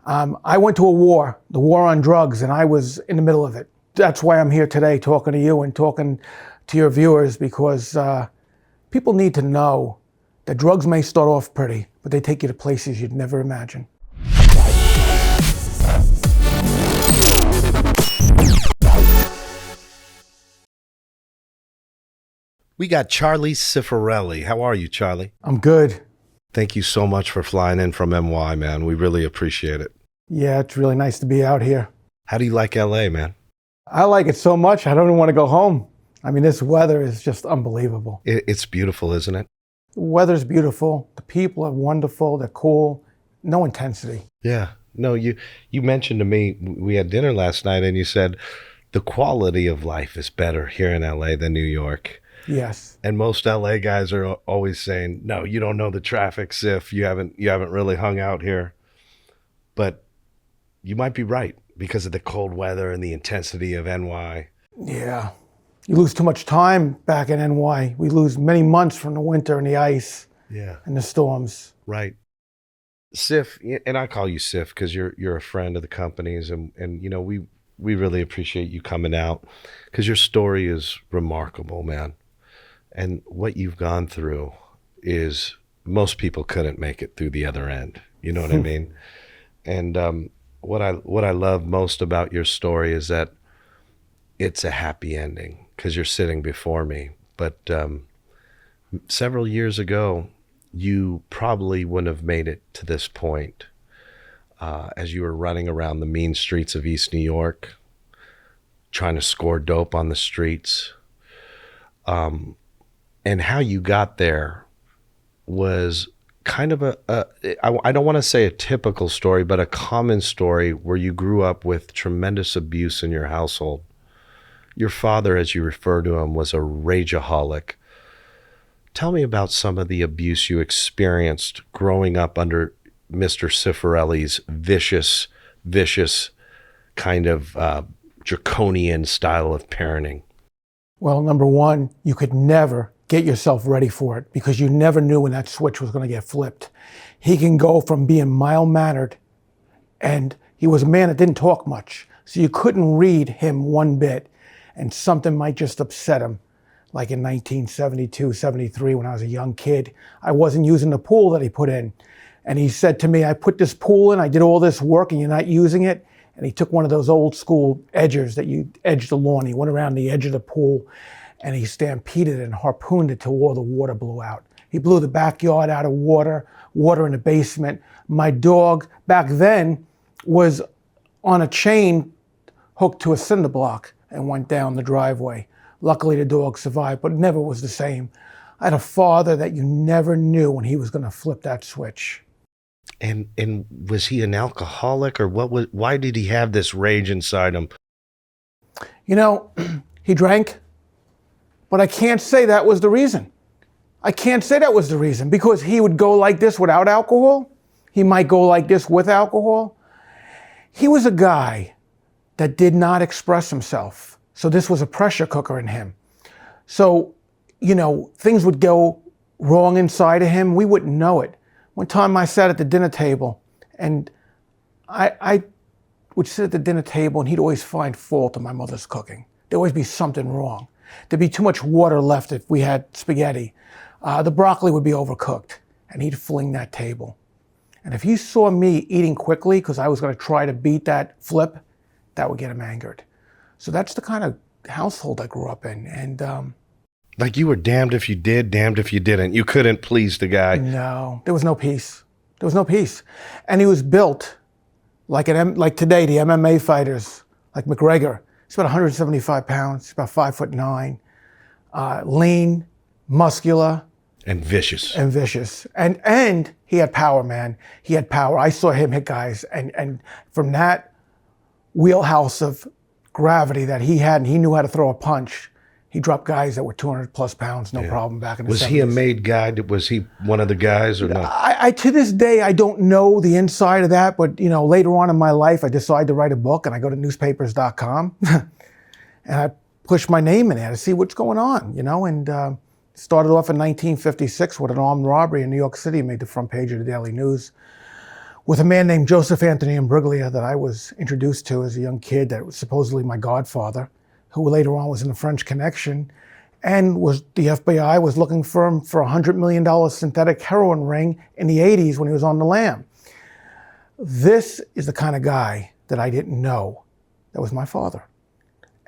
I went to a war, the war on drugs, and I was in the middle of it. That's why I'm here today talking to you and talking to your viewers, because people need to know that drugs may start off pretty, but they take you to places you'd never imagine. We got Charlie Cifarelli. How are you, Charlie? I'm good. Thank you so much for flying in from NY, man. We really appreciate it. Yeah, it's really nice to be out here. How do you like LA, man? I like it so much, I don't even want to go home. I mean, this weather is just unbelievable. It's beautiful, isn't it? The weather's beautiful. The people are wonderful. They're cool. No intensity. Yeah. No, you mentioned to me, we had dinner last night, and you said the quality of life is better here in LA than New York. Yes. And most LA guys are always saying, no, you don't know the traffic, Sif. You haven't really hung out here. But you might be right because of the cold weather and the intensity of NY. Yeah. You lose too much time back in NY. We lose many months from the winter and the ice. Yeah. And the storms. Right. Sif, and I call you Sif because you're a friend of the company's, and you know, we really appreciate you coming out because your story is remarkable, man. And what you've gone through is most people couldn't make it through the other end. You know what I mean? And what I love most about your story is that it's a happy ending because you're sitting before me. But several years ago, you probably wouldn't have made it to this point as you were running around the mean streets of East New York, trying to score dope on the streets. And how you got there was kind of I don't want to say a typical story, but a common story where you grew up with tremendous abuse in your household. Your father, as you refer to him, was a rageaholic. Tell me about some of the abuse you experienced growing up under Mr. Cifarelli's vicious kind of draconian style of parenting. Well, number one, you could never get yourself ready for it because you never knew when that switch was going to get flipped. He can go from being mild-mannered, and he was a man that didn't talk much, so you couldn't read him one bit, and something might just upset him. Like in 1972, 73, when I was a young kid, I wasn't using the pool that he put in. And he said to me, I put this pool in, I did all this work, and you're not using it. And he took one of those old school edgers that you edge the lawn. He went around the edge of the pool, and he stampeded and harpooned it till all the water blew out. He blew the backyard out of water in the basement. My dog back then was on a chain hooked to a cinder block and went down the driveway. Luckily, the dog survived, but never was the same. I had a father that you never knew when he was going to flip that switch. And was he an alcoholic, or why did he have this rage inside him? You know, he drank, but I can't say that was the reason. I can't say that was the reason because he would go like this without alcohol. He might go like this with alcohol. He was a guy that did not express himself. So this was a pressure cooker in him. So, you know, things would go wrong inside of him. We wouldn't know it. One time I sat at the dinner table, and I would sit at the dinner table, and he'd always find fault in my mother's cooking. There'd always be something wrong. There'd be too much water left if we had spaghetti. The broccoli would be overcooked, and he'd fling that table. And if he saw me eating quickly because I was going to try to beat that flip, that would get him angered. So that's the kind of household I grew up in. And like you were damned if you did, damned if you didn't. You couldn't please the guy. No, there was no peace. There was no peace. And he was built like today, the MMA fighters, like McGregor. He's about 175 pounds. He's about 5'9", lean, muscular. And vicious. And he had power, man. He had power. I saw him hit guys. And from that wheelhouse of gravity that he had, and he knew how to throw a punch, he dropped guys that were 200 plus pounds, no problem back in the 70s. Was he a made guy? Was he one of the guys or not? I to this day, I don't know the inside of that, but you know, later on in my life, I decided to write a book, and I go to newspapers.com and I push my name in there to see what's going on, you know, and started off in 1956 with an armed robbery in New York City, made the front page of the Daily News. with a man named Joseph Anthony Imbruglia that I was introduced to as a young kid that was supposedly my godfather, who later on was in the French Connection, and was the FBI was looking for him for a $100 million synthetic heroin ring in the 80s when he was on the lam. This is the kind of guy that I didn't know that was my father.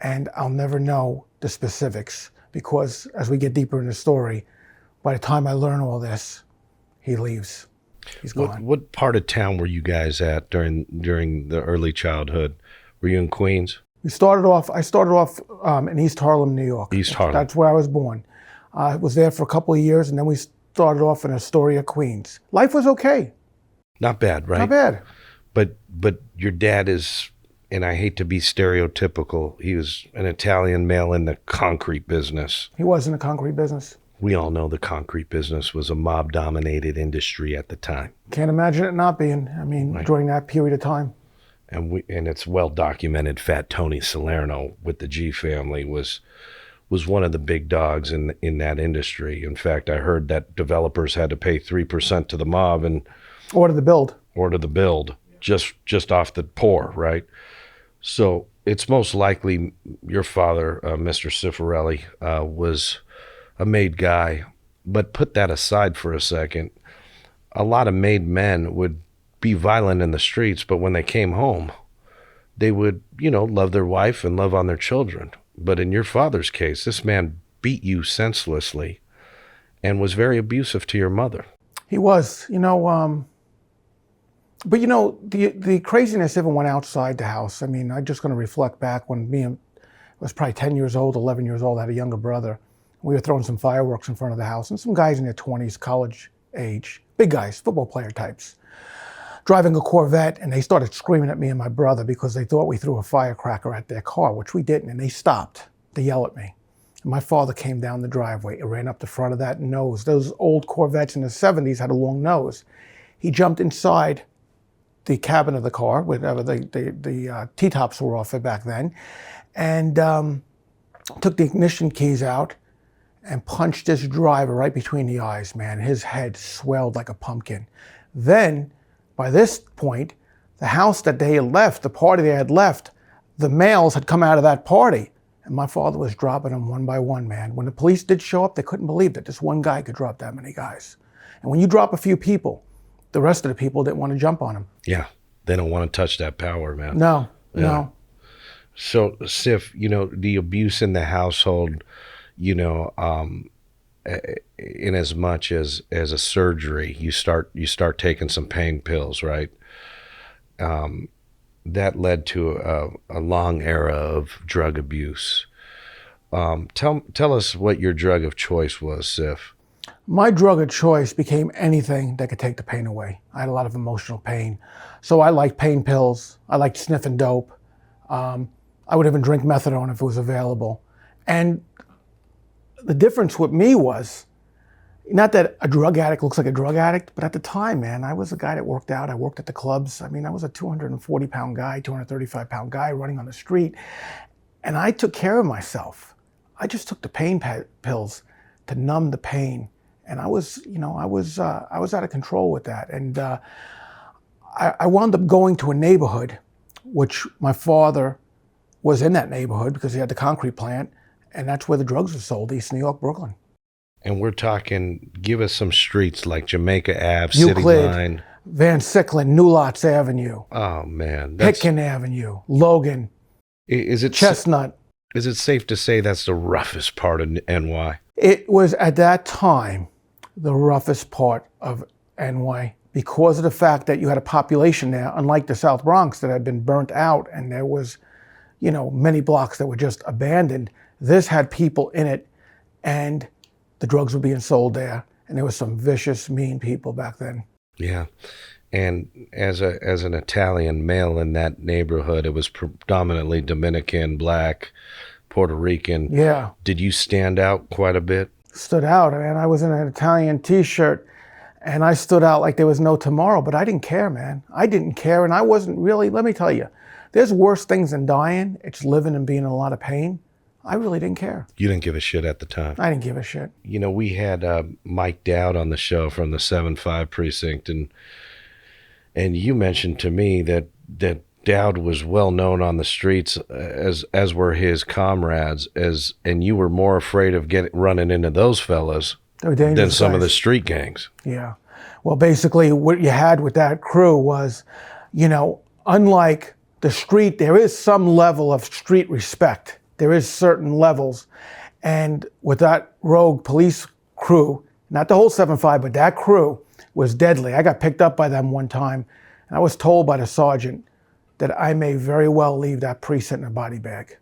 And I'll never know the specifics because as we get deeper in the story, by the time I learn all this, he leaves. He's gone. What part of town were you guys at during the early childhood? Were you in Queens? I started off in East Harlem, New York. East Harlem. That's where I was born. I was there for a couple of years, and then we started off in Astoria, Queens. Life was okay. Not bad, right? Not bad. But your dad is, and I hate to be stereotypical, he was an Italian male in the concrete business. He was in the concrete business. We all know the concrete business was a mob-dominated industry at the time. Can't imagine it not being. I mean, right. During that period of time. And it's well documented. Fat Tony Salerno with the G family was one of the big dogs in that industry. In fact, I heard that developers had to pay 3% to the mob and order the build just off the pour, right? So it's most likely your father, Mr. Cifarelli, was a made guy. But put that aside for a second. A lot of made men would be violent in the streets, but when they came home, they would, love their wife and love on their children. But in your father's case, this man beat you senselessly and was very abusive to your mother. He was, but the craziness even went outside the house. I mean, I'm just going to reflect back when I was probably 10 years old, 11 years old, I had a younger brother. We were throwing some fireworks in front of the house, and some guys in their 20s, college age, big guys, football player types, driving a Corvette, and they started screaming at me and my brother because they thought we threw a firecracker at their car, which we didn't, and they stopped to yell at me. And my father came down the driveway and ran up the front of that nose. Those old Corvettes in the 70s had a long nose. He jumped inside the cabin of the car, whatever the T-tops were off it back then, and took the ignition keys out and punched this driver right between the eyes, man. His head swelled like a pumpkin. Then, by this point, the house that they had left, the party they had left, the males had come out of that party. And my father was dropping them one by one, man. When the police did show up, they couldn't believe that this one guy could drop that many guys. And when you drop a few people, the rest of the people didn't want to jump on him. Yeah, they don't want to touch that power, man. No. So, Sif, the abuse in the household, in as much as a surgery, you start taking some pain pills, right? That led to a long era of drug abuse. Tell us what your drug of choice was, Sif. My drug of choice became anything that could take the pain away. I had a lot of emotional pain. So I liked pain pills. I liked sniffing dope. I would even drink methadone if it was available. And the difference with me was, not that a drug addict looks like a drug addict, but at the time, man, I was a guy that worked out. I worked at the clubs. I mean, I was a 240-pound guy, 235-pound guy running on the street. And I took care of myself. I just took the pain pills to numb the pain. And I was out of control with that. And I wound up going to a neighborhood, which my father was in that neighborhood because he had the concrete plant. And that's where the drugs were sold, East New York, Brooklyn. And we're talking, give us some streets like Jamaica Ave, City Euclid, Line. Van Sicklen, New Lots Avenue. Oh, man. Pitkin Avenue, Logan, Chestnut. Is it safe to say that's the roughest part of NY? It was, at that time, the roughest part of NY because of the fact that you had a population there, unlike the South Bronx that had been burnt out and there was, many blocks that were just abandoned. This had people in it, and the drugs were being sold there, and there was some vicious, mean people back then. Yeah, and as an Italian male in that neighborhood, it was predominantly Dominican, Black, Puerto Rican. Yeah. Did you stand out quite a bit? Stood out, man. I was in an Italian T-shirt, and I stood out like there was no tomorrow, but I didn't care, man. I didn't care, and I wasn't really, let me tell you, there's worse things than dying. It's living and being in a lot of pain. I really didn't care. You didn't give a shit at the time. I didn't give a shit. We had Mike Dowd on the show from the 7-5 precinct, and And you mentioned to me that Dowd was well known on the streets, as were his comrades, and you were more afraid of running into those fellas than some of the street gangs. Yeah. Well, basically what you had with that crew was, unlike the street, there is some level of street respect. There is certain levels. And with that rogue police crew, not the whole 7-5, but that crew was deadly. I got picked up by them one time, and I was told by the sergeant that I may very well leave that precinct in a body bag.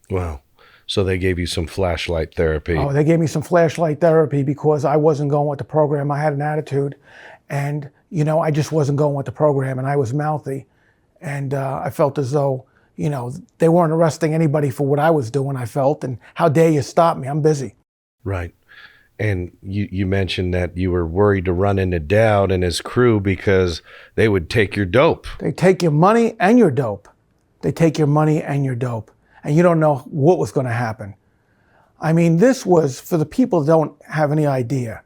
Wow. So they gave you some flashlight therapy. Oh, they gave me some flashlight therapy because I wasn't going with the program. I had an attitude, and, I just wasn't going with the program, and I was mouthy. And I felt as though, they weren't arresting anybody for what I was doing, I felt, and how dare you stop me? I'm busy. Right. And you mentioned that you were worried to run into Dowd and his crew because they would take your dope. They take your money and your dope. They take your money and your dope. And you don't know what was going to happen. I mean, this was, for the people that don't have any idea,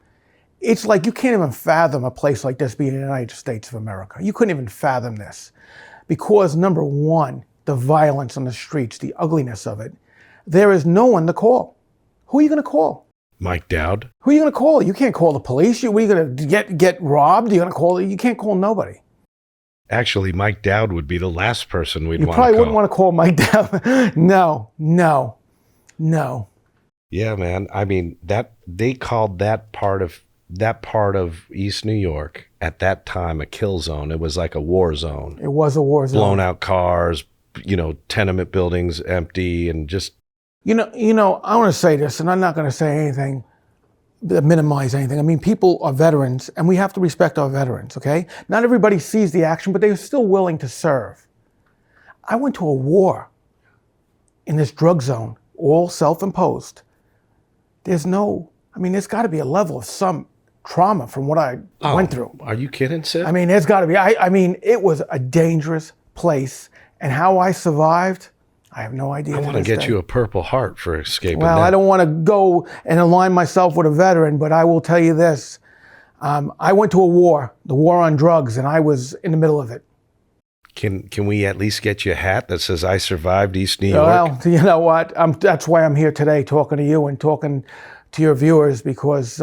it's like you can't even fathom a place like this being in the United States of America. You couldn't even fathom this. Because, number one, the violence on the streets, the ugliness of it, there is no one to call. Who are you going to call? Mike Dowd? Who are you going to call? You can't call the police. What are you going to get robbed? You're going to call? You can't call nobody. Actually, Mike Dowd would be the last person we'd want to call. You probably wouldn't want to call Mike Dowd. No. Yeah, man. I mean, that they called that part of East New York at that time a kill zone. It was like a war zone. It was a war zone. Blown out cars, tenement buildings empty, and just. I want to say this, and I'm not going to say anything that minimize anything. I mean, people are veterans, and we have to respect our veterans, okay? Not everybody sees the action, but they're still willing to serve. I went to a war in this drug zone, all self-imposed. There's got to be a level of some trauma from what I went through. Are you kidding, Sid? I mean, there's got to be. It was a dangerous place, and how I survived, I have no idea. I want to get you a Purple Heart for escaping Well, that. I don't want to go and align myself with a veteran, but I will tell you this. I went to a war, the war on drugs, and I was in the middle of it. Can we at least get you a hat that says "I survived East New York"? Well, you know what? That's why I'm here today talking to you and talking to your viewers, because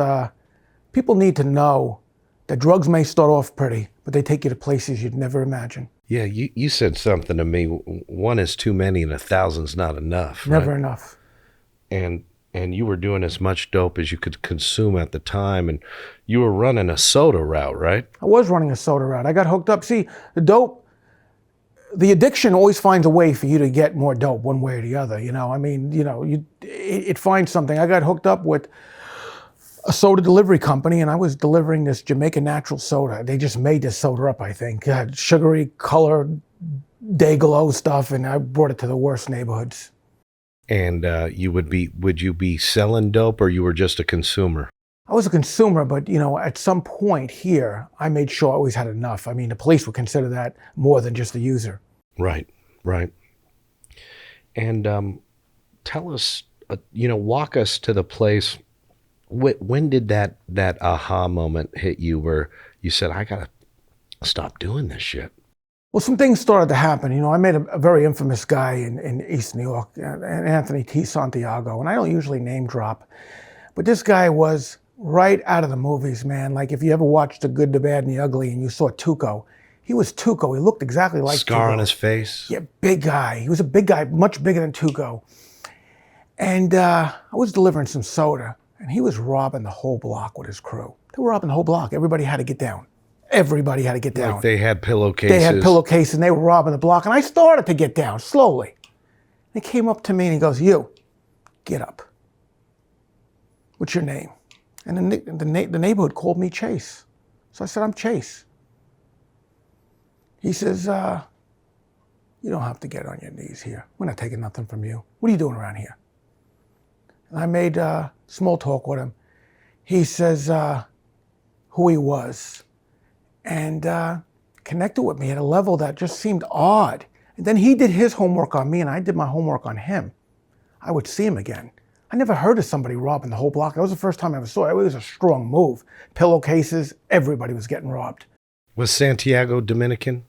people need to know that drugs may start off pretty, but they take you to places you'd never imagine. Yeah, you said something to me. One is too many and 1,000's not enough. Never right? enough. And you were doing as much dope as you could consume at the time, and you were running a soda route, right? I was running a soda route. I got hooked up. See, the addiction always finds a way for you to get more dope one way or the other. It finds something. I got hooked up with a soda delivery company, and I was delivering this Jamaican natural soda. They just made this soda up, I think. It had sugary, colored, day glow stuff, and I brought it to the worst neighborhoods. And would you be selling dope, or you were just a consumer? I was a consumer, but at some point here, I made sure I always had enough. I mean, the police would consider that more than just a user. Right. And tell us, walk us to the place. When did that aha moment hit you where you said, I gotta stop doing this shit? Well, some things started to happen. I met a very infamous guy in East New York, Anthony T. Santiago, and I don't usually name drop, but this guy was right out of the movies, man. Like if you ever watched The Good, the Bad, and the Ugly and you saw Tuco, he was Tuco. He looked exactly like Scar Tuco. On his face. Yeah, big guy. He was a big guy, much bigger than Tuco. And I was delivering some soda, and he was robbing the whole block with his crew. They were robbing the whole block. Everybody had to get down. Like they had pillowcases. They had pillowcases, and they were robbing the block. And I started to get down slowly. He came up to me, and he goes, "You, get up. What's your name?" And the neighborhood called me Chase. So I said, "I'm Chase." He says, "You don't have to get on your knees here. We're not taking nothing from you. What are you doing around here?" And I made small talk with him. He says who he was, and connected with me at a level that just seemed odd. And then he did his homework on me, and I did my homework on him. I would see him again. I never heard of somebody robbing the whole block. That was the first time I ever saw it. It was a strong move. Pillowcases, everybody was getting robbed. Was Santiago Dominican?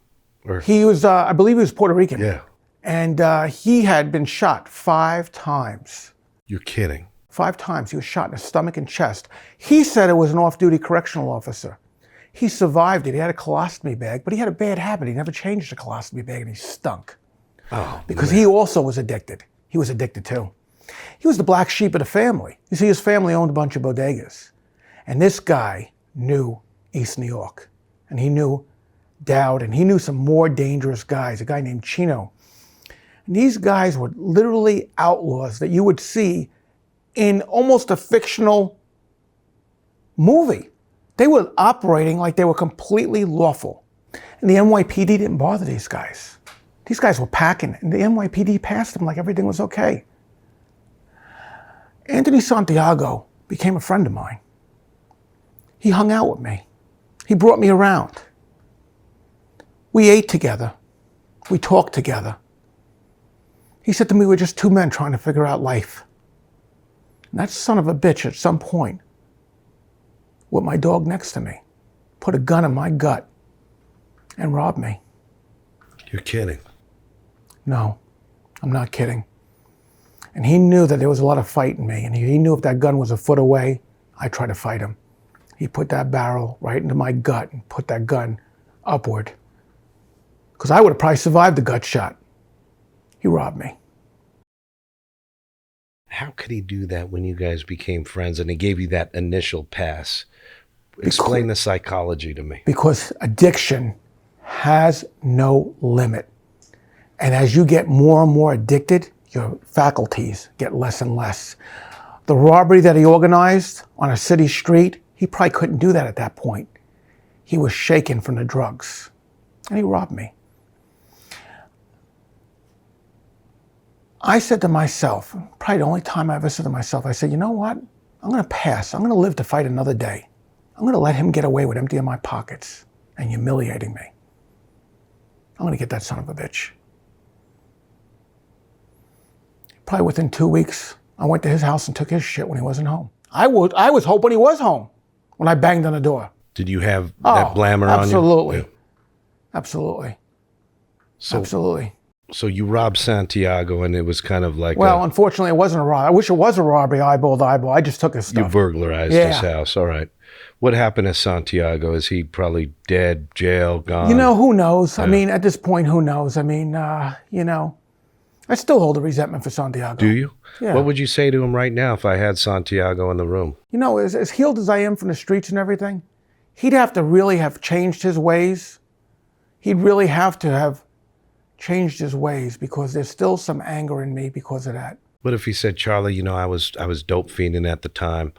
Or He was, I believe he was Puerto Rican. yeah, And he had been shot 5 times. you're kidding. 5 times. He was shot in the stomach and chest. He said it was an off-duty correctional officer. He survived it. He had a colostomy bag, but he had a bad habit. He never changed the colostomy bag, and he stunk. Oh, Because he also was addicted. He was addicted too. He was the black sheep of the family. You see, his family owned a bunch of bodegas. And this guy knew East New York. And he knew Dowd, and he knew some more dangerous guys, a guy named Chino. And these guys were literally outlaws that you would see in almost a fictional movie. They were operating like they were completely lawful. And the NYPD didn't bother these guys. These guys were packing, and the NYPD passed them like everything was okay. Anthony Santiago became a friend of mine. He hung out with me. He brought me around. We ate together. We talked together. He said to me, we're just 2 men trying to figure out life. And that son of a bitch at some point, with my dog next to me, put a gun in my gut and robbed me. You're kidding. No, I'm not kidding. And he knew that there was a lot of fight in me, and he knew if that gun was a foot away, I'd try to fight him. He put that barrel right into my gut and put that gun upward. Because I would have probably survived the gut shot. He robbed me. How could he do that when you guys became friends and he gave you that initial pass? Explain the psychology to me. Because addiction has no limit. And as you get more and more addicted, your faculties get less and less. The robbery that he organized on a city street, he probably couldn't do that at that point. He was shaken from the drugs, and he robbed me. I said to myself, probably the only time I ever said to myself, I said, you know what? I'm going to pass. I'm going to live to fight another day. I'm going to let him get away with emptying my pockets and humiliating me. I'm going to get that son of a bitch. Probably within 2 weeks, I went to his house and took his shit when he wasn't home. I was hoping he was home when I banged on the door. Did you have that glamour on you? Absolutely. Yeah. Absolutely. So, Absolutely. So you robbed Santiago, and it was kind of like Well, unfortunately, it wasn't a robbery. I wish it was a robbery, eyeball to eyeball. I just took his you stuff. burglarized his house. All right. What happened to Santiago? Is he probably dead, jail, gone? You know, who knows? I mean, at this point, who knows? I mean, you know, I still hold a resentment for Santiago. Do you? Yeah. What would you say to him right now if I had Santiago in the room? You know, as healed as I am from the streets and everything, he'd have to really have changed his ways. He'd really have to have changed his ways, because there's still some anger in me because of that. What if he said, Charlie, you know, I was dope fiending at the time,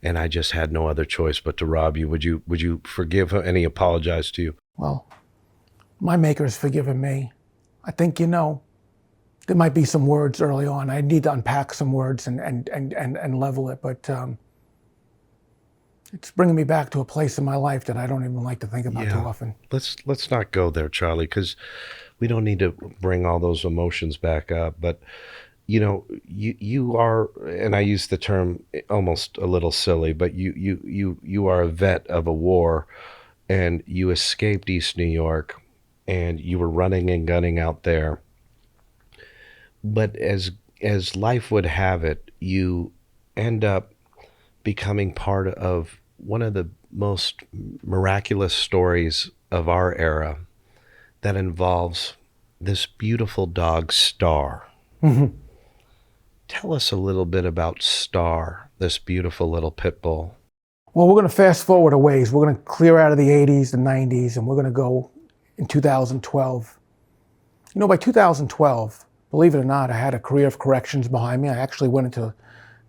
and I just had no other choice but to rob you? Would you forgive him? And he apologized to you? Well, my maker's forgiven me. I think, you know, there might be some words early on. I need to unpack some words and level it, but it's bringing me back to a place in my life that I don't even like to think about too often. Let's not go there, Charlie, because we don't need to bring all those emotions back up. But you know, you are, and I use the term almost a little silly, but you are a vet of a war, and you escaped East New York, and you were running and gunning out there. But as life would have it, you end up becoming part of one of the most miraculous stories of our era that involves this beautiful dog, Star. Mm-hmm. Tell us a little bit about Star, this beautiful little pit bull. Well, we're going to fast forward a ways. We're going to clear out of the 80s, the 90s, and we're going to go in 2012. You know, by 2012, believe it or not, I had a career of corrections behind me. I actually went into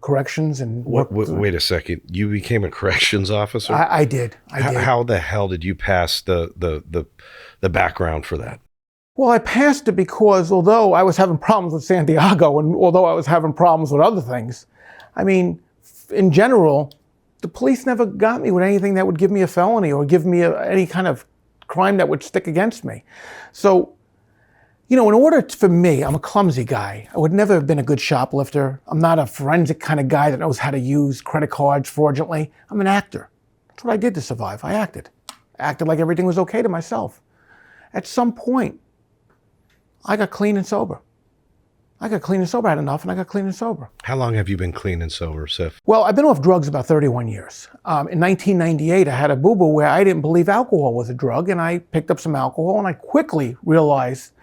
corrections and worked. Wait a second. You became a corrections officer? I did. How the hell did you pass the background for that? Well, I passed it because although I was having problems with Santiago, and although I was having problems with other things, I mean, in general, the police never got me with anything that would give me a felony or give me any kind of crime that would stick against me. So, you know, in order for me, I'm a clumsy guy. I would never have been a good shoplifter. I'm not a forensic kind of guy that knows how to use credit cards fraudulently. I'm an actor. That's what I did to survive. I acted. acted like everything was okay to myself. At some point, I got clean and sober. I had enough, and I got clean and sober. How long have you been clean and sober, Sif? Well, I've been off drugs about 31 years. In 1998, I had a boo-boo where I didn't believe alcohol was a drug, and I picked up some alcohol, and I quickly realized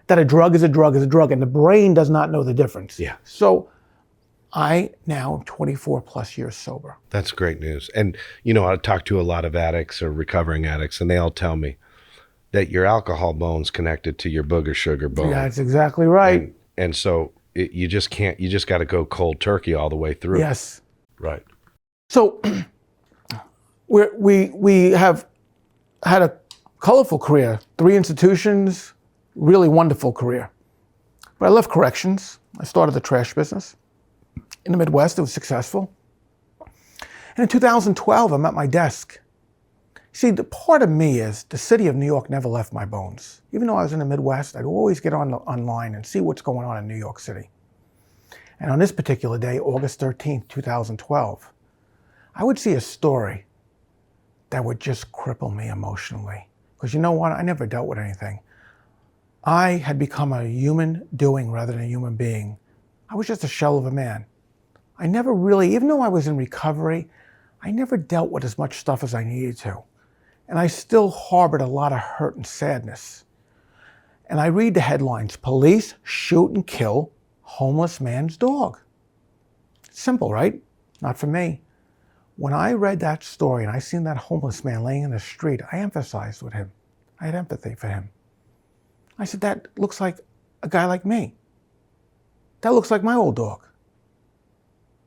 that a drug is a drug is a drug, and the brain does not know the difference. Yeah. So I now am 24 plus years sober. That's great news. And, you know, I talk to a lot of addicts or recovering addicts, and they all tell me that your alcohol bone's connected to your booger sugar bone. Yeah, that's exactly right. And so you just got to go cold turkey all the way through. Yes. Right. So we have had a colorful career, 3 institutions, really wonderful career. But I left corrections. I started the trash business. In the Midwest, it was successful. And in 2012, I'm at my desk. See, the part of me is the city of New York never left my bones. Even though I was in the Midwest, I'd always get online and see what's going on in New York City. And on this particular day, August 13th, 2012, I would see a story that would just cripple me emotionally. Because you know what? I never dealt with anything. I had become a human doing rather than a human being. I was just a shell of a man. I never really, even though I was in recovery, I never dealt with as much stuff as I needed to. And I still harbored a lot of hurt and sadness. And I read the headlines, police shoot and kill homeless man's dog. Simple, right? Not for me. When I read that story and I seen that homeless man laying in the street, I empathized with him. I had empathy for him. I said, that looks like a guy like me. That looks like my old dog.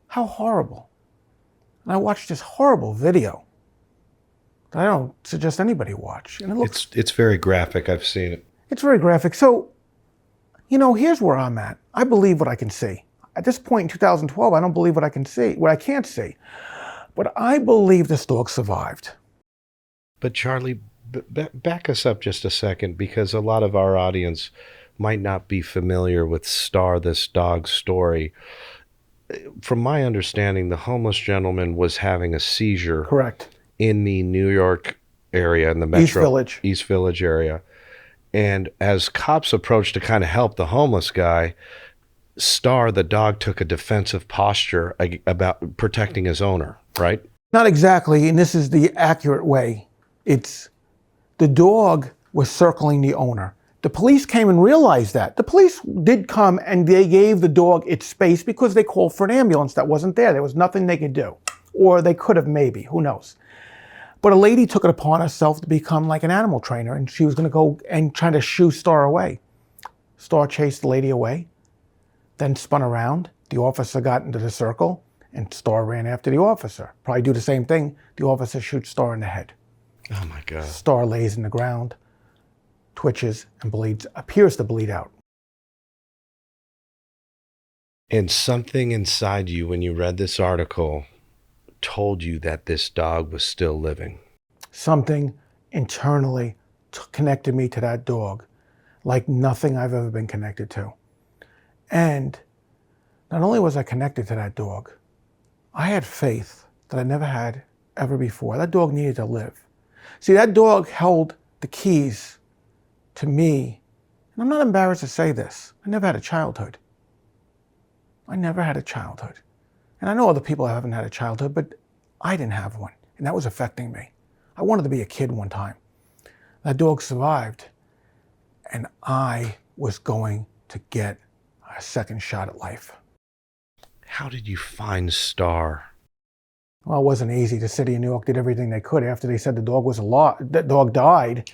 How horrible. And I watched this horrible video that I don't suggest anybody watch. And it's very graphic. I've seen it. It's very graphic. So, you know, here's where I'm at. I believe what I can see. At this point in 2012, I don't believe what I can see, what I can't see. But I believe this dog survived. But Charlie, back us up just a second, because a lot of our audience might not be familiar with Star, this dog's story. From my understanding, the homeless gentleman was having a seizure. Correct. In the New York area, in the East Village area. And as cops approached to kind of help the homeless guy, Star, the dog, took a defensive posture about protecting his owner, right? Not exactly, and this is the accurate way. It's the dog was circling the owner. The police came and realized that. The police did come and they gave the dog its space because they called for an ambulance that wasn't there. There was nothing they could do. Or they could have maybe, who knows. But a lady took it upon herself to become like an animal trainer, and she was going to go and try to shoo Star away. Star chased the lady away, then spun around. The officer got into the circle, and Star ran after the officer. Probably do the same thing. The officer shoots Star in the head. Oh my God. Star lays in the ground, twitches, and bleeds, appears to bleed out. And something inside you, when you read this article, told you that this dog was still living. Something internally connected me to that dog like nothing I've ever been connected to. And not only was I connected to that dog, I had faith that I never had ever before. That dog needed to live. See, that dog held the keys to me. And I'm not embarrassed to say this. I never had a childhood. I never had a childhood. And I know other people haven't had a childhood, but I didn't have one. And that was affecting me. I wanted to be a kid one time. That dog survived. And I was going to get a second shot at life. How did you find Star? Well, it wasn't easy. The city of New York did everything they could. After they said the dog was alive, that dog died,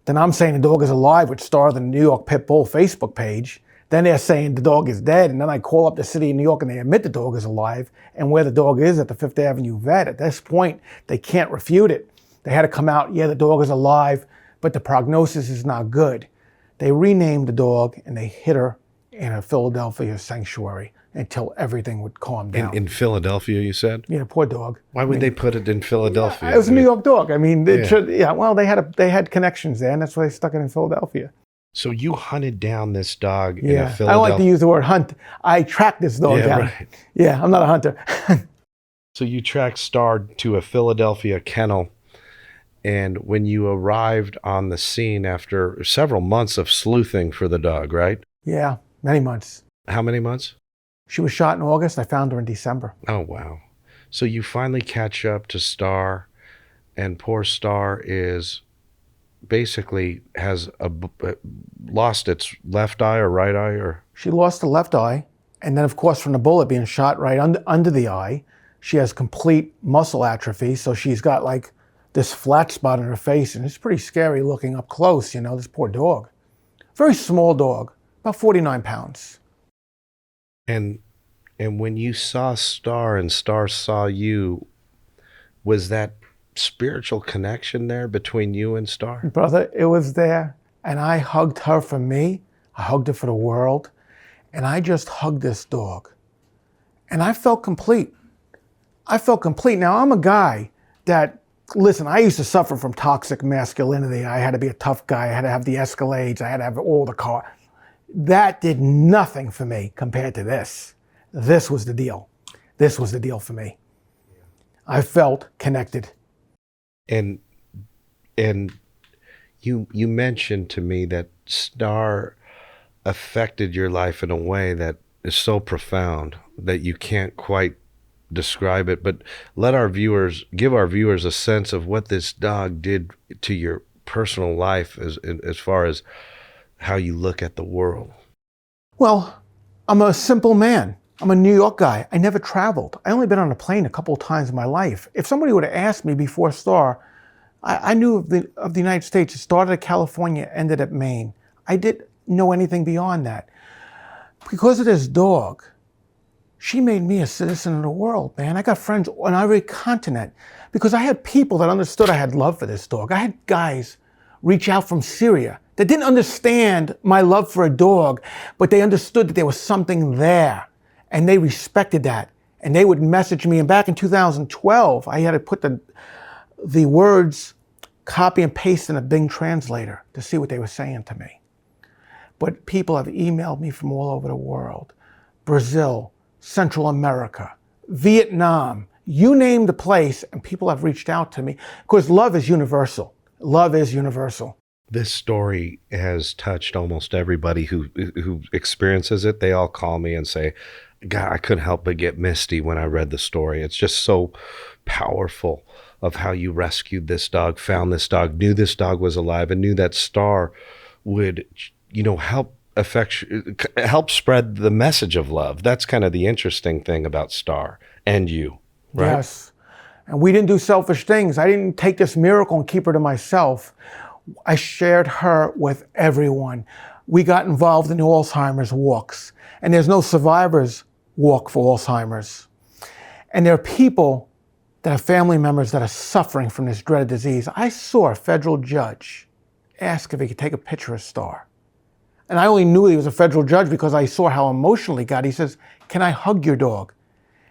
then I'm saying the dog is alive, which started the New York Pitbull Facebook page. Then they're saying the dog is dead, and then I call up the city of New York and they admit the dog is alive, and where the dog is at the Fifth Avenue vet. At this point, they can't refute it. They had to come out, yeah, the dog is alive, but the prognosis is not good. They renamed the dog and they hid her in a Philadelphia sanctuary until everything would calm down. In Philadelphia, you said? Yeah, poor dog. Why would they put it in Philadelphia? It was a New York dog. I mean, well, they had connections there, and that's why they stuck it in Philadelphia. So you hunted down this dog in a Philadelphia... I don't like to use the word hunt. I tracked this dog down. Right. Yeah, I'm not a hunter. So you tracked Star to a Philadelphia kennel, And when you arrived on the scene after several months of sleuthing for the dog, right? Yeah, many months. How many months? She was shot in August. I found her in December. Oh, wow. So you finally catch up to Star, and poor Star is basically has lost its left eye or right eye, or She lost the left eye, and then of course from the bullet being shot right under the eye, she has complete muscle atrophy, so she's got like this flat spot on her face, and it's pretty scary looking up close, you know, this poor dog. Very small dog, about 49 pounds. and when you saw Star and Star saw you, was that spiritual connection there between you and Star? Brother, it was there, and I hugged her for me, I hugged her for the world, and I just hugged this dog. And I felt complete. I felt complete. Now, I'm a guy that, listen, I used to suffer from toxic masculinity. I had to be a tough guy. I had to have the Escalades. I had to have all the car. That did nothing for me compared to this. This was the deal. This was the deal for me. I felt connected. And you mentioned to me that Star affected your life in a way that is so profound that you can't quite describe it, but give our viewers a sense of what this dog did to your personal life as far as how you look at the world. Well, I'm a simple man. I'm a New York guy. I never traveled. I only been on a plane a couple of times in my life. If somebody would have asked me before Star, I knew of the United States. It started at California, ended at Maine. I didn't know anything beyond that. Because of this dog, she made me a citizen of the world, man. I got friends on every continent because I had people that understood I had love for this dog. I had guys reach out from Syria that didn't understand my love for a dog, but they understood that there was something there, and they respected that. And they would message me. And back in 2012, I had to put the words, copy and paste in a Bing translator to see what they were saying to me. But people have emailed me from all over the world. Brazil, Central America, Vietnam, you name the place, and people have reached out to me. Because love is universal. Love is universal. This story has touched almost everybody who experiences it. They all call me and say, God, I couldn't help but get misty when I read the story. It's just so powerful of how you rescued this dog, found this dog, knew this dog was alive, and knew that Star would, help spread the message of love. That's kind of the interesting thing about Star and you, right? Yes. And we didn't do selfish things. I didn't take this miracle and keep her to myself. I shared her with everyone. We got involved in the Alzheimer's walks. And there's no survivors walk for Alzheimer's. And there are people that have family members that are suffering from this dreaded disease. I saw a federal judge ask if he could take a picture of Star. And I only knew he was a federal judge because I saw how emotional he got. He says, "Can I hug your dog?"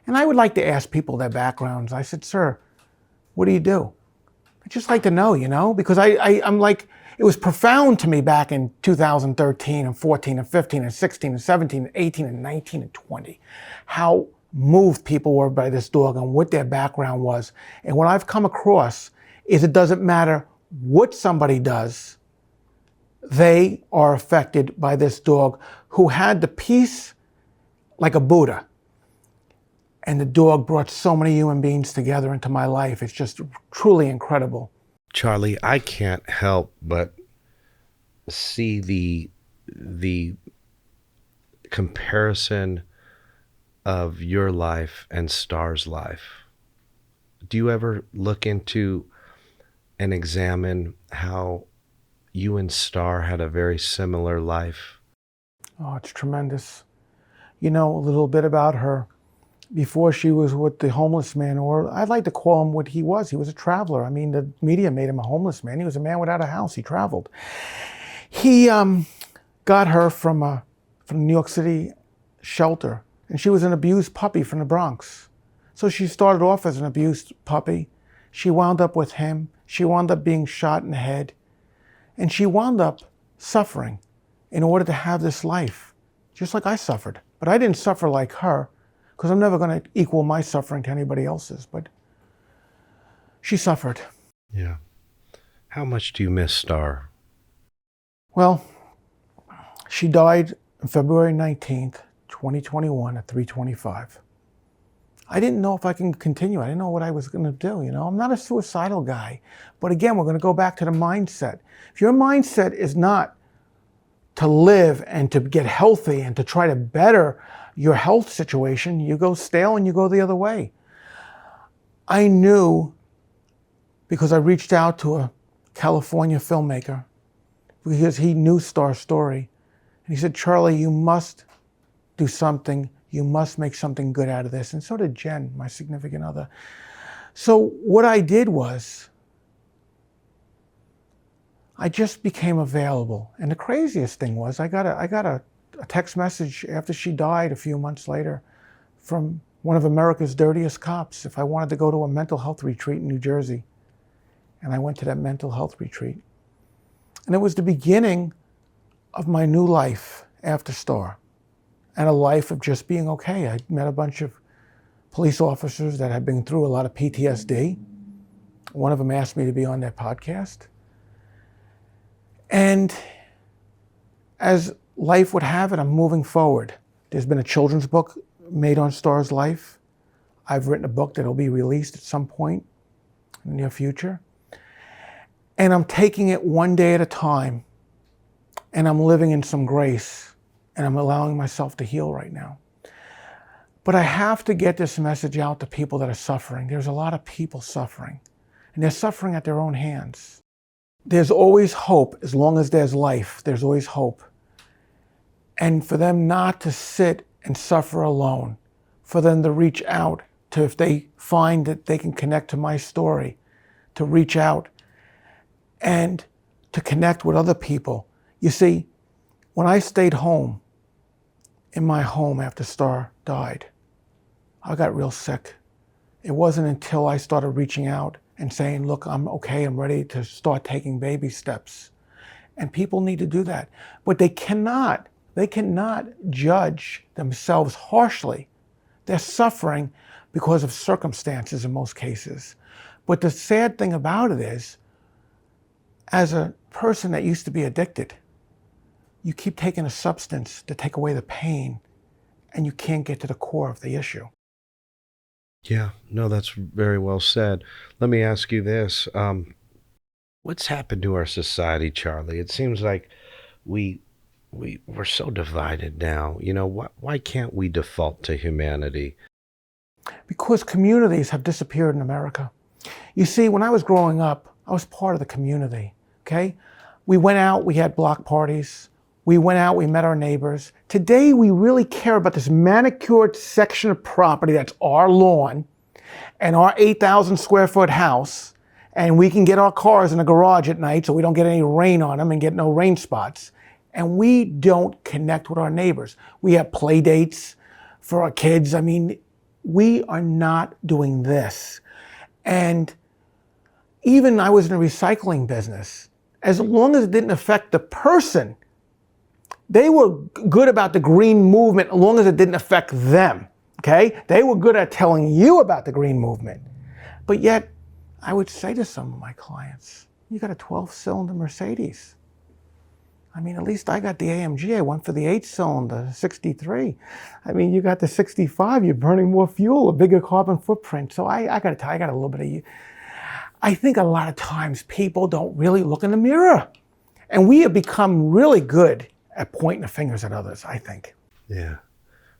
And I would like to ask people their backgrounds. I said, "Sir, what do you do?" I'd just like to know, because I'm like, it was profound to me back in 2013 and 14 and 15 and 16 and 17 and 18 and 19 and 20, how moved people were by this dog and what their background was. And what I've come across is it doesn't matter what somebody does, they are affected by this dog who had the peace like a Buddha. And the dog brought so many human beings together into my life. It's just truly incredible. Charlie, I can't help but see the comparison of your life and Star's life. Do you ever look into and examine how you and Star had a very similar life? Oh, it's tremendous. A little bit about her. Before she was with the homeless man, or I'd like to call him what he was. He was a traveler. I mean, the media made him a homeless man. He was a man without a house. He traveled. He got her from New York City shelter, and she was an abused puppy from the Bronx. So she started off as an abused puppy. She wound up with him. She wound up being shot in the head, and she wound up suffering in order to have this life, just like I suffered. But I didn't suffer like her, because I'm never going to equal my suffering to anybody else's, but she suffered. Yeah. How much do you miss Star? Well, she died on February 19th, 2021 at 3:25. I didn't know if I can continue. I didn't know what I was going to do. I'm not a suicidal guy. But again, we're going to go back to the mindset. If your mindset is not to live and to get healthy and to try to better your health situation, you go stale and you go the other way. I knew, because I reached out to a California filmmaker, because he knew Star's story. And he said, Charlie, you must do something. You must make something good out of this. And so did Jen, my significant other. So what I did was, I just became available. And the craziest thing was, I got a text message after she died a few months later from one of America's dirtiest cops if I wanted to go to a mental health retreat in New Jersey. And I went to that mental health retreat. And it was the beginning of my new life after Star, and a life of just being okay. I met a bunch of police officers that had been through a lot of PTSD. One of them asked me to be on their podcast. And as life would have it, I'm moving forward. There's been a children's book made on Star's life. I've written a book that'll be released at some point in the near future. And I'm taking it one day at a time. And I'm living in some grace. And I'm allowing myself to heal right now. But I have to get this message out to people that are suffering. There's a lot of people suffering. And they're suffering at their own hands. There's always hope. As long as there's life, there's always hope. And for them not to sit and suffer alone. For them to reach out to, if they find that they can connect to my story, to reach out and to connect with other people. You see, when I stayed home, in my home after Star died, I got real sick. It wasn't until I started reaching out and saying, look, I'm okay, I'm ready to start taking baby steps. And people need to do that. But they cannot judge themselves harshly. They're suffering because of circumstances in most cases. But the sad thing about it is, as a person that used to be addicted, you keep taking a substance to take away the pain, and you can't get to the core of the issue. Yeah, no, that's very well said. Let me ask you this. What's happened to our society, Charlie? It seems like we're so divided now. Why can't we default to humanity? Because communities have disappeared in America. You see, when I was growing up, I was part of the community, okay? We went out, we had block parties. We went out, we met our neighbors. Today, we really care about this manicured section of property that's our lawn and our 8,000 square foot house, and we can get our cars in the garage at night so we don't get any rain on them and get no rain spots. And we don't connect with our neighbors. We have play dates for our kids. I mean, we are not doing this. And even I was in the recycling business. As long as it didn't affect the person, they were good about the green movement as long as it didn't affect them, okay? They were good at telling you about the green movement. But yet, I would say to some of my clients, you got a 12-cylinder Mercedes. I mean, at least I got the AMG. I went for the 8-cylinder, 63. I mean, you got the 65, you're burning more fuel, a bigger carbon footprint. So I got to tell you, I got a little bit of you. I think a lot of times people don't really look in the mirror. And we have become really good at pointing the fingers at others, I think. Yeah,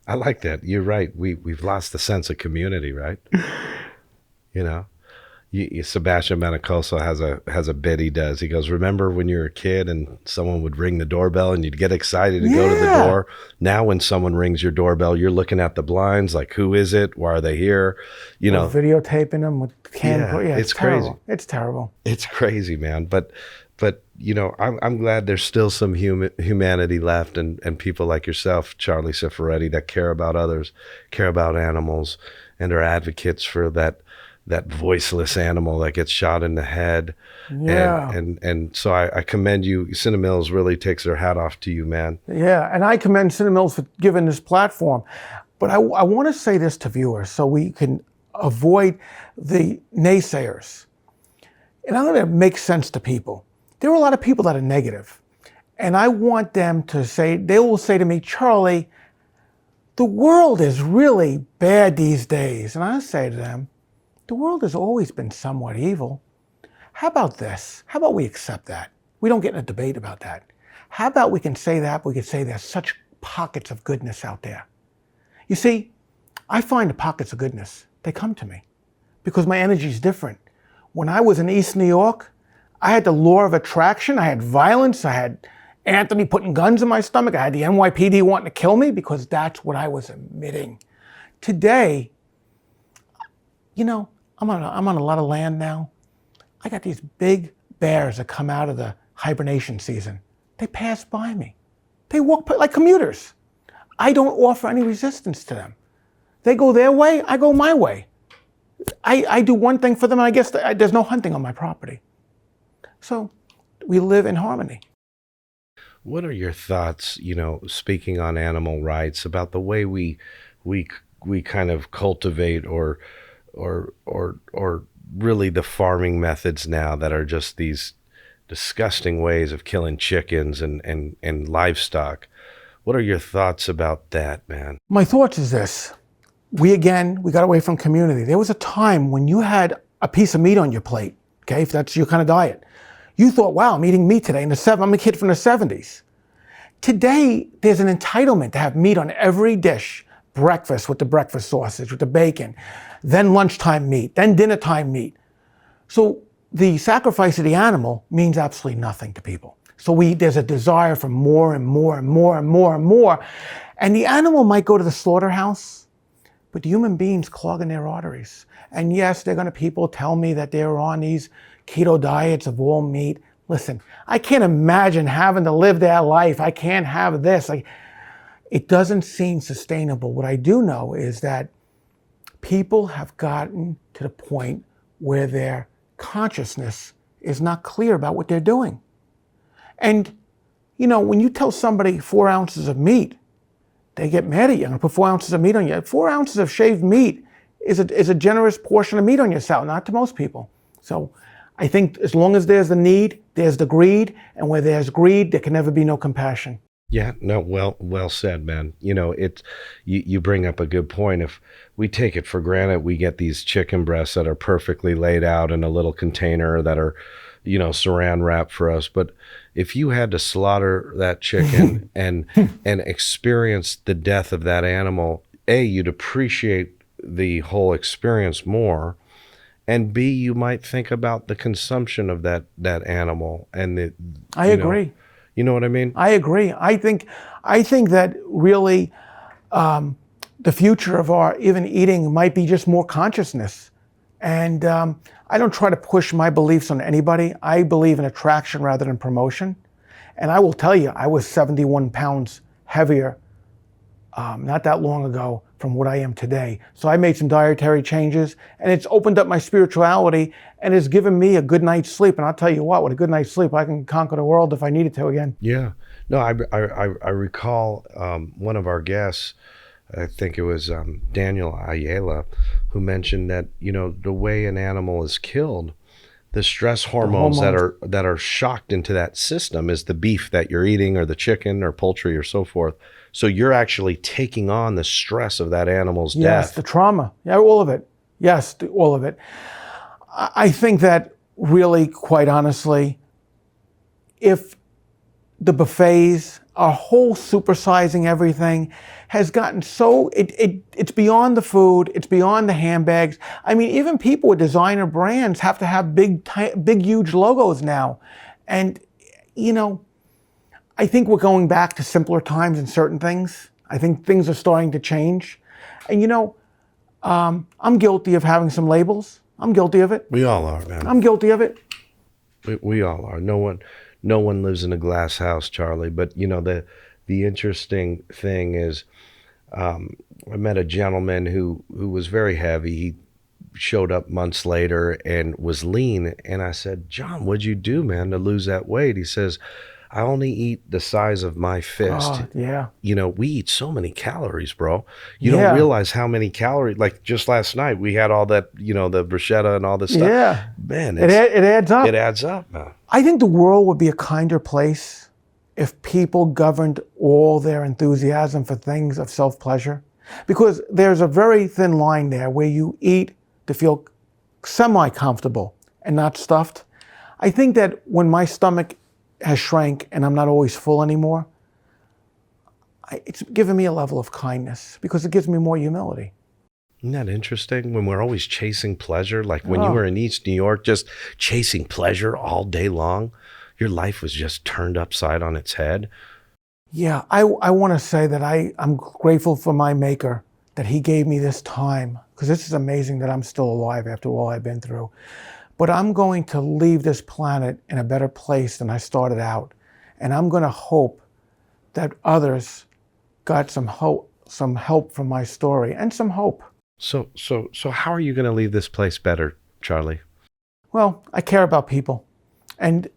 I like that. You're right. We've lost the sense of community, right? Sebastian Maniscalco has a bit he does. He goes, remember when you were a kid and someone would ring the doorbell and you'd get excited to go to the door? Now when someone rings your doorbell, you're looking at the blinds like, who is it? Why are they here? We're videotaping them with camera. Yeah, it's crazy. Terrible. It's terrible. It's crazy, man. But I'm glad there's still some humanity left, and people like yourself, Charlie Cifarelli, that care about others, care about animals, and are advocates for that voiceless animal that gets shot in the head. Yeah. And so I commend you. Cinemills really takes their hat off to you, man. Yeah, and I commend Cinemills for giving this platform. But I want to say this to viewers so we can avoid the naysayers. and I'm going to make sense to people. There are a lot of people that are negative, and I want them to say, they will say to me, Charlie, the world is really bad these days. And I say to them, the world has always been somewhat evil. How about this? How about we accept that? We don't get in a debate about that. How about we can say that? We can say there's such pockets of goodness out there. You see, I find the pockets of goodness. They come to me because my energy is different. When I was in East New York, I had the law of attraction. I had violence. I had Anthony putting guns in my stomach. I had the NYPD wanting to kill me because that's what I was emitting. Today, you know, I'm on a lot of land now. I got these big bears that come out of the hibernation season. They pass by me. They walk like commuters. I don't offer any resistance to them. They go their way, I go my way. I do one thing for them, and I guess there's no hunting on my property. So we live in harmony. What are your thoughts, speaking on animal rights, about the way we kind of cultivate or really the farming methods now that are just these disgusting ways of killing chickens and livestock? What are your thoughts about that, man? My thoughts is this. We got away from community. There was a time when you had a piece of meat on your plate, okay, if that's your kind of diet. You thought, wow, I'm eating meat today. I'm a kid from the 70s. Today, there's an entitlement to have meat on every dish. Breakfast with the breakfast sausage, with the bacon, then lunchtime meat, then dinner time meat. So the sacrifice of the animal means absolutely nothing to people. So there's a desire for more and more and more and more and more. And the animal might go to the slaughterhouse, but the human beings clogging their arteries. And yes, people tell me that they're on these keto diets of all meat. Listen, I can't imagine having to live that life. I can't have this. It doesn't seem sustainable. What I do know is that people have gotten to the point where their consciousness is not clear about what they're doing. And, when you tell somebody 4 ounces of meat, they get mad at you. I'm going to put 4 ounces of meat on you. 4 ounces of shaved meat is a generous portion of meat on your salad, not to most people. So I think as long as there's the need, there's the greed. And where there's greed, there can never be no compassion. Yeah, no, well said, man. You bring up a good point. If we take it for granted, we get these chicken breasts that are perfectly laid out in a little container that are, saran wrap for us. But if you had to slaughter that chicken and experience the death of that animal, A, you'd appreciate the whole experience more, and B, you might think about the consumption of that animal and I agree. You know what I mean? I agree. I think that really the future of our even eating might be just more consciousness. And I don't try to push my beliefs on anybody. I believe in attraction rather than promotion. And I will tell you, I was 71 pounds heavier not that long ago from what I am today. So I made some dietary changes, and it's opened up my spirituality, and it's given me a good night's sleep. And I'll tell you what, with a good night's sleep, I can conquer the world if I needed to again. Yeah. No, I recall one of our guests, I think it was Daniel Ayala, who mentioned that, the way an animal is killed, the stress hormones that are shocked into that system is the beef that you're eating or the chicken or poultry or so forth. So you're actually taking on the stress of that animal's death. Yes, the trauma. Yeah, all of it. Yes, all of it. I think that really, quite honestly, if the buffets, our whole supersizing everything has gotten so, it's beyond the food, it's beyond the handbags. I mean, even people with designer brands have to have big, huge logos now. And, I think we're going back to simpler times in certain things. I think things are starting to change. And, I'm guilty of having some labels. I'm guilty of it. We all are, man. I'm guilty of it. We all are. No one lives in a glass house, Charlie. But the interesting thing is, I met a gentleman who was very heavy. He showed up months later and was lean. And I said, John, what'd you do, man, to lose that weight? He says, I only eat the size of my fist. Oh, yeah. You know, we eat so many calories, bro. You Yeah. don't realize how many calories. Like just last night, we had all that, you know, the bruschetta and all this stuff. Yeah. Man, It adds up. it adds up, man. I think the world would be a kinder place if people governed all their enthusiasm for things of self-pleasure. Because there's a very thin line there where you eat to feel semi-comfortable and not stuffed. I think that when my stomach has shrank and I'm not always full anymore, it's given me a level of kindness because it gives me more humility. Isn't that interesting? When we're always chasing pleasure, like when you Oh. were in East New York, just chasing pleasure all day long, your life was just turned upside on its head. Yeah, I want to say that I'm grateful for my maker, that he gave me this time, because this is amazing that I'm still alive after all I've been through. But I'm going to leave this planet in a better place than I started out. And I'm going to hope that others got some help from my story and some hope. So how are you going to leave this place better, Charlie? Well, I care about people. And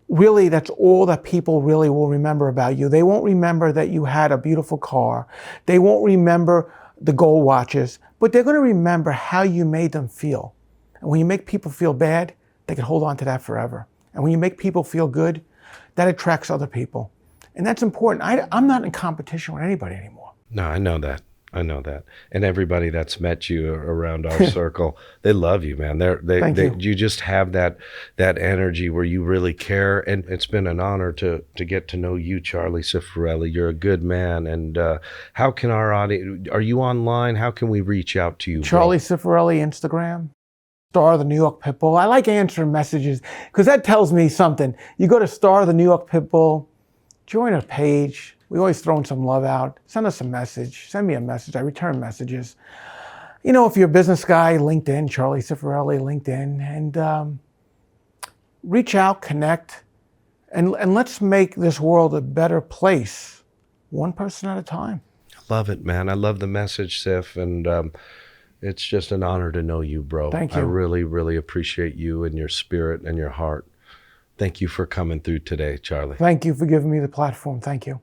really, that's all that people really will remember about you. They won't remember that you had a beautiful car. They won't remember the gold watches, but they're going to remember how you made them feel. And when you make people feel bad, they can hold on to that forever. And when you make people feel good, that attracts other people. And that's important. I'm not in competition with anybody anymore. No, I know that. I know that. And everybody that's met you around our circle, they love you, man. Thank you. You just have that energy where you really care. And it's been an honor to get to know you, Charlie Cifarelli. You're a good man. And how can our audience, are you online? How can we reach out to you, bro? Charlie Cifarelli, Instagram. Star of the New York Pitbull. I like answering messages because that tells me something. You go to Star of the New York Pitbull, join a page. We always throwing some love out. Send us a message. Send me a message. I return messages. You know, if you're a business guy, LinkedIn, Charlie Cifarelli, LinkedIn, and reach out, connect, and let's make this world a better place, one person at a time. Love it, man. I love the message, Sif, and it's just an honor to know you, bro. Thank you. I really, really appreciate you and your spirit and your heart. Thank you for coming through today, Charlie. Thank you for giving me the platform. Thank you.